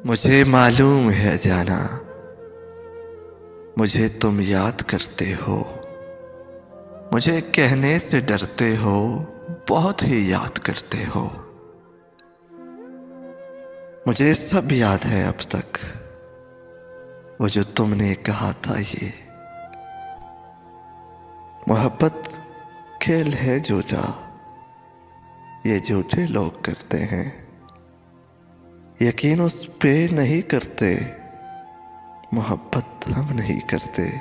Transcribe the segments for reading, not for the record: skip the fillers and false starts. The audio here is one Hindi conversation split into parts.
मुझे मालूम है जाना, मुझे तुम याद करते हो। मुझे कहने से डरते हो, बहुत ही याद करते हो। मुझे सब याद है अब तक, वो जो तुमने कहा था। ये मोहब्बत खेल है झूठा, ये झूठे लोग करते हैं। यकीन उस पे नहीं करते, मोहब्बत हम नहीं करते।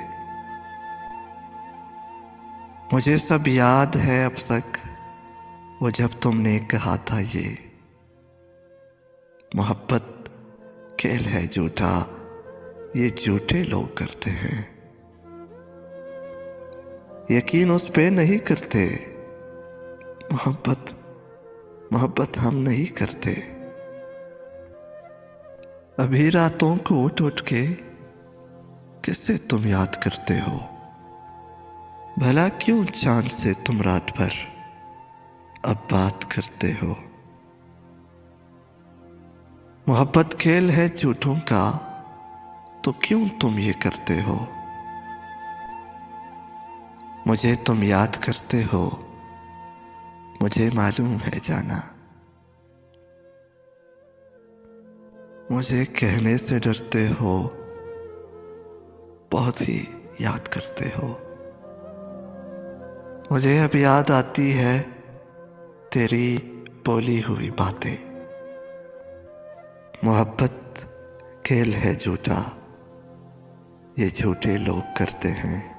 मुझे सब याद है अब तक, वो जब तुमने कहा था। ये मोहब्बत खेल है झूठा, ये झूठे लोग करते हैं। यकीन उस पे नहीं करते, मोहब्बत मोहब्बत हम नहीं करते। अभी रातों को उठ उठ के किससे तुम याद करते हो। भला क्यों चांद से तुम रात भर अब बात करते हो। मोहब्बत खेल है झूठों का, तो क्यों तुम ये करते हो। मुझे तुम याद करते हो, मुझे मालूम है जाना। मुझे कहने से डरते हो, बहुत ही याद करते हो। मुझे अब याद आती है तेरी बोली हुई बातें। मोहब्बत खेल है झूठा, ये झूठे लोग करते हैं।